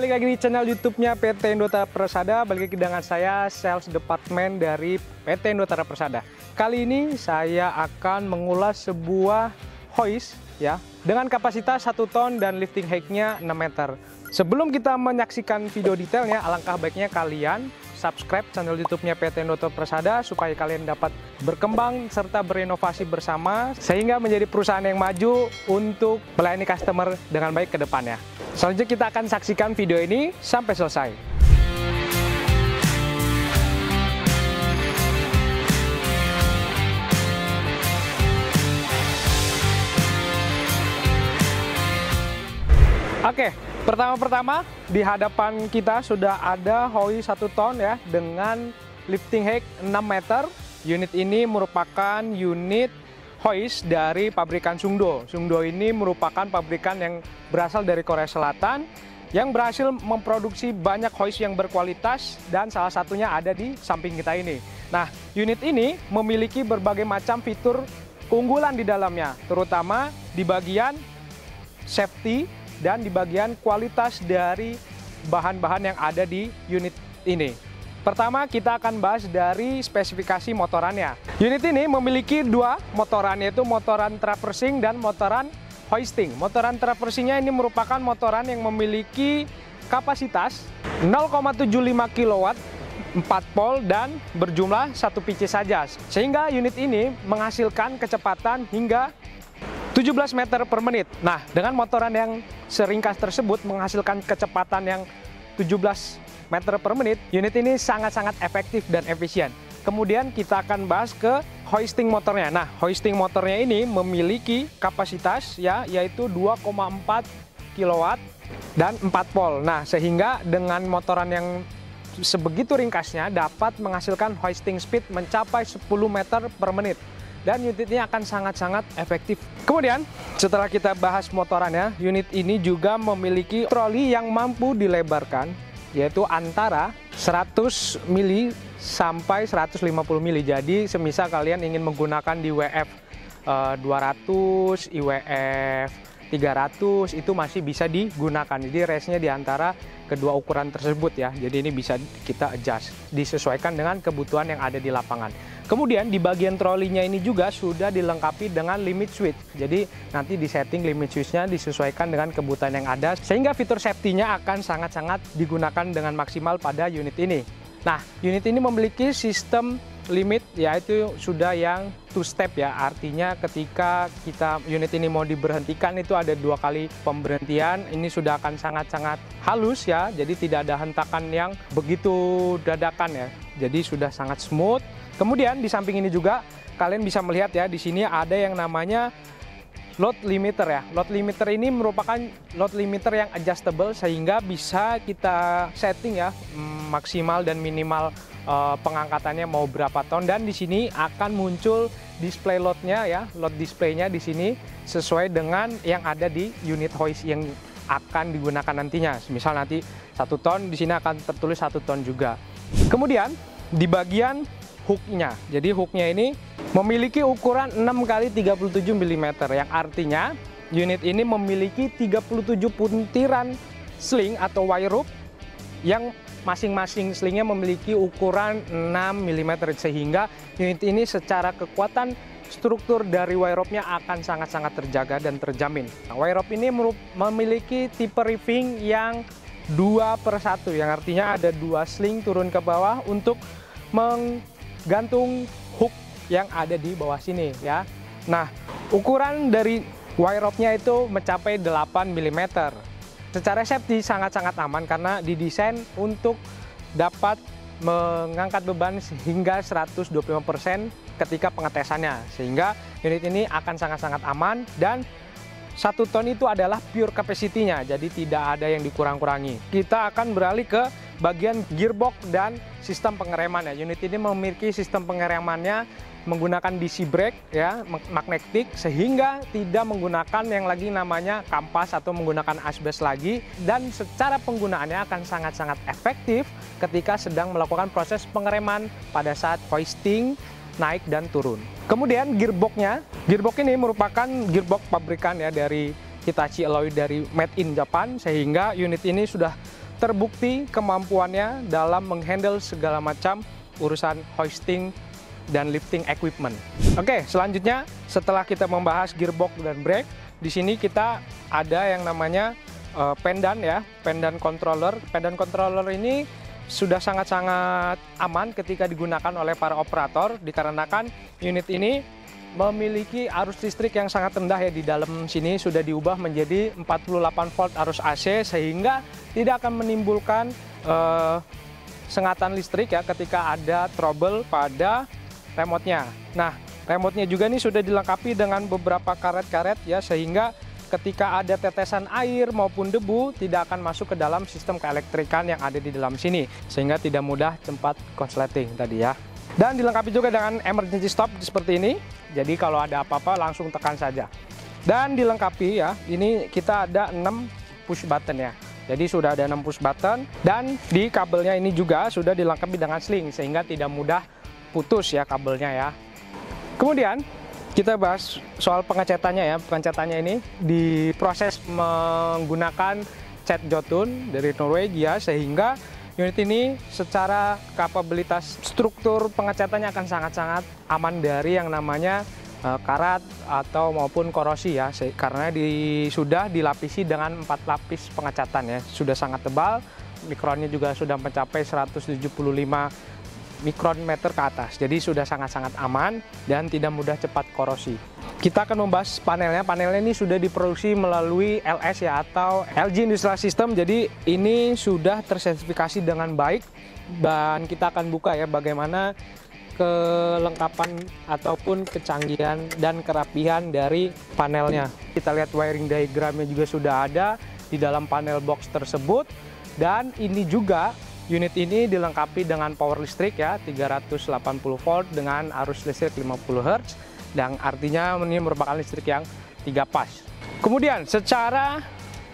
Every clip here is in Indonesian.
Balik lagi di channel YouTube-nya PT Indotara Persada. Balik lagi dengan saya, Sales Department dari PT Indotara Persada. Kali ini saya akan mengulas sebuah hoist ya dengan kapasitas 1 ton dan lifting height-nya 6 meter. Sebelum kita menyaksikan video detailnya, alangkah baiknya kalian subscribe channel YouTube-nya PT Indotara Persada supaya kalian dapat berkembang serta berinovasi bersama sehingga menjadi perusahaan yang maju untuk melayani customer dengan baik ke depannya. Selanjutnya kita akan saksikan video ini sampai selesai. Oke, pertama-pertama di hadapan kita sudah ada hoist 1 ton ya dengan lifting height 6 meter. Unit ini merupakan unit hoist dari pabrikan Sungdo. Sungdo ini merupakan pabrikan yang berasal dari Korea Selatan yang berhasil memproduksi banyak hoist yang berkualitas dan salah satunya ada di samping kita ini. Nah, unit ini memiliki berbagai macam fitur keunggulan di dalamnya, terutama di bagian safety dan di bagian kualitas dari bahan-bahan yang ada di unit ini. Pertama, kita akan bahas dari spesifikasi motorannya. Unit ini memiliki 2 motoran, yaitu motoran traversing dan motoran hoisting. Motoran traversingnya ini merupakan motoran yang memiliki kapasitas 0,75 kW, 4 pole dan berjumlah 1 PC saja. Sehingga unit ini menghasilkan kecepatan hingga 17 meter per menit. Nah, dengan motoran yang seringkas tersebut menghasilkan kecepatan yang 17 meter per menit, unit ini sangat-sangat efektif dan efisien. Kemudian kita akan bahas ke hoisting motornya. Nah, hoisting motornya ini memiliki kapasitas ya, yaitu 2,4 kW dan 4 pole. Nah, sehingga dengan motoran yang sebegitu ringkasnya dapat menghasilkan hoisting speed mencapai 10 meter per menit. Dan unit ini akan sangat-sangat efektif. Kemudian, setelah kita bahas motorannya, unit ini juga memiliki troli yang mampu dilebarkan, yaitu antara 100 mili sampai 150 mili. Jadi, semisal kalian ingin menggunakan di WF 200, IWF 300, itu masih bisa digunakan. Jadi, range-nya di antara kedua ukuran tersebut ya. Jadi, ini bisa kita adjust, disesuaikan dengan kebutuhan yang ada di lapangan. Kemudian di bagian trolinya ini juga sudah dilengkapi dengan limit switch. Jadi nanti di setting limit switch-nya disesuaikan dengan kebutuhan yang ada sehingga fitur safety-nya akan sangat-sangat digunakan dengan maksimal pada unit ini. Nah, unit ini memiliki sistem limit yaitu sudah yang 2 step ya. Artinya ketika unit ini mau diberhentikan itu ada 2 kali pemberhentian. Ini sudah akan sangat-sangat halus ya. Jadi tidak ada hentakan yang begitu dadakan ya. Jadi sudah sangat smooth. Kemudian di samping ini juga kalian bisa melihat ya, di sini ada yang namanya load limiter ya. Load limiter ini merupakan load limiter yang adjustable sehingga bisa kita setting ya maksimal dan minimal pengangkatannya mau berapa ton, dan di sini akan muncul display loadnya ya, load displaynya di sini sesuai dengan yang ada di unit hoist yang akan digunakan nantinya. Misal nanti 1 ton, di sini akan tertulis 1 ton juga. Kemudian di bagian hooknya, jadi hooknya ini memiliki ukuran 6 x 37 mm yang artinya unit ini memiliki 37 puntiran sling atau wire rope yang masing-masing slingnya memiliki ukuran 6 mm sehingga unit ini secara kekuatan struktur dari wire rope-nya akan sangat-sangat terjaga dan terjamin. Nah, wire rope ini memiliki tipe reefing yang 2/1 yang artinya ada 2 sling turun ke bawah untuk menggantung hook yang ada di bawah sini ya. Nah, ukuran dari wire rope-nya itu mencapai 8 mm. Secara safety sangat-sangat aman karena didesain untuk dapat mengangkat beban hingga 125% ketika pengetesannya. Sehingga unit ini akan sangat-sangat aman dan 1 ton itu adalah pure capacity-nya, jadi tidak ada yang dikurang-kurangi. Kita akan beralih ke bagian gearbox dan sistem pengereman ya. Unit ini memiliki sistem pengeremannya menggunakan DC brake ya, magnetik, sehingga tidak menggunakan yang lagi namanya kampas atau menggunakan asbes lagi, dan secara penggunaannya akan sangat-sangat efektif ketika sedang melakukan proses pengereman pada saat hoisting, naik dan turun. Kemudian gearbox-nya, gearbox ini merupakan gearbox pabrikan ya dari Hitachi Alloy dari made in Japan, sehingga unit ini sudah terbukti kemampuannya dalam menghandle segala macam urusan hoisting dan lifting equipment. Oke, selanjutnya setelah kita membahas gearbox dan brake, di sini kita ada yang namanya pendan ya, pendan controller. Pendan controller ini sudah sangat-sangat aman ketika digunakan oleh para operator dikarenakan unit ini memiliki arus listrik yang sangat rendah ya. Di dalam sini sudah diubah menjadi 48 volt arus AC sehingga tidak akan menimbulkan sengatan listrik ya ketika ada trouble pada remote-nya. Nah, remote-nya juga nih sudah dilengkapi dengan beberapa karet-karet ya, sehingga ketika ada tetesan air maupun debu tidak akan masuk ke dalam sistem keelektrikan yang ada di dalam sini, sehingga tidak mudah cepat konsleting tadi ya. Dan dilengkapi juga dengan emergency stop seperti ini, jadi kalau ada apa-apa langsung tekan saja. Dan dilengkapi ya, ini kita ada 6 push button ya. Jadi sudah ada 6 push button, dan di kabelnya ini juga sudah dilengkapi dengan sling sehingga tidak mudah putus ya kabelnya ya. Kemudian kita bahas soal pengecatannya ya. Pengecatannya ini diproses menggunakan cat Jotun dari Norwegia sehingga unit ini secara kapabilitas struktur pengecatannya akan sangat-sangat aman dari yang namanya karat atau maupun korosi ya, karena sudah dilapisi dengan 4 lapis pengecatan ya. Sudah sangat tebal, mikronnya juga sudah mencapai 175 mikrometer ke atas, jadi sudah sangat-sangat aman dan tidak mudah cepat korosi. Kita akan membahas panelnya. Panelnya ini sudah diproduksi melalui LS ya, atau LG Industrial System, jadi ini sudah tersertifikasi dengan baik, dan kita akan buka ya bagaimana kelengkapan ataupun kecanggihan dan kerapihan dari panelnya. Kita lihat wiring diagramnya juga sudah ada di dalam panel box tersebut, dan ini juga unit ini dilengkapi dengan power listrik ya, 380 volt dengan arus listrik 50 Hz, dan artinya ini merupakan listrik yang 3 pas. Kemudian secara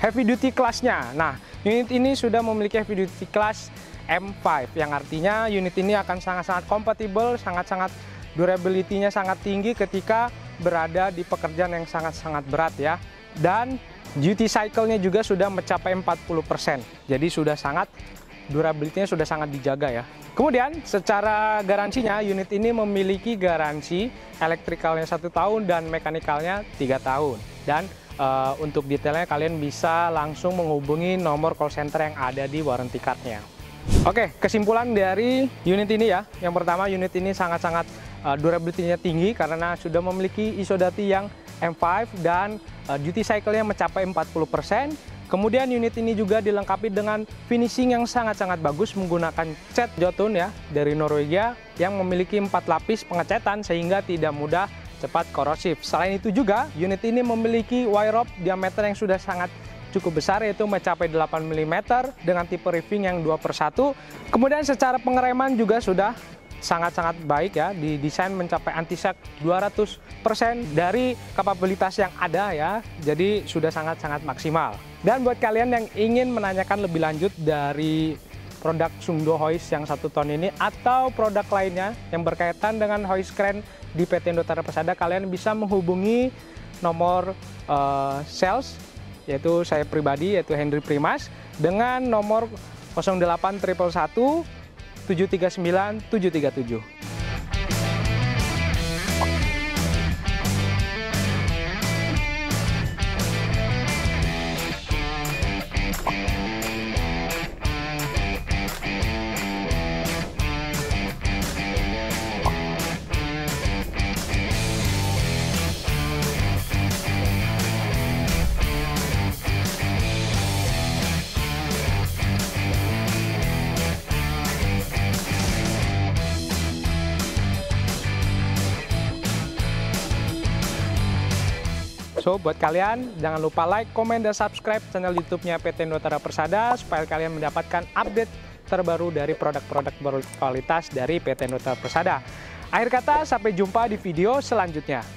heavy duty kelasnya, nah unit ini sudah memiliki heavy duty kelas M5, yang artinya unit ini akan sangat-sangat kompatibel, sangat-sangat durability-nya sangat tinggi ketika berada di pekerjaan yang sangat-sangat berat ya. Dan duty cycle-nya juga sudah mencapai 40%, jadi sudah sangat durability-nya sudah sangat dijaga ya. Kemudian secara garansinya, unit ini memiliki garansi elektrikalnya 1 tahun dan mekanikalnya 3 tahun. Dan untuk detailnya kalian bisa langsung menghubungi nomor call center yang ada di warranty card-nya. Oke, kesimpulan dari unit ini ya. Yang pertama, unit ini sangat-sangat durability-nya tinggi karena sudah memiliki isodati yang M5 dan duty cycle-nya mencapai 40%. Kemudian unit ini juga dilengkapi dengan finishing yang sangat-sangat bagus menggunakan cat Jotun ya dari Norwegia yang memiliki 4 lapis pengecatan sehingga tidak mudah cepat korosif. Selain itu juga unit ini memiliki wire rope diameter yang sudah sangat cukup besar, yaitu mencapai 8 mm dengan tipe riveting yang 2/1. Kemudian secara pengereman juga sudah sangat-sangat baik ya, didesain mencapai anti-shock 200% dari kapabilitas yang ada ya, jadi sudah sangat-sangat maksimal. Dan buat kalian yang ingin menanyakan lebih lanjut dari produk Sungdo Hoist yang 1 ton ini atau produk lainnya yang berkaitan dengan hoist crane di PT Indotara Persada, kalian bisa menghubungi nomor sales, yaitu saya pribadi, yaitu Hendry Primas, dengan nomor 0811 739 737. So, buat kalian, jangan lupa like, komen, dan subscribe channel YouTube-nya PT Indotara Persada supaya kalian mendapatkan update terbaru dari produk-produk berkualitas dari PT Indotara Persada. Akhir kata, sampai jumpa di video selanjutnya.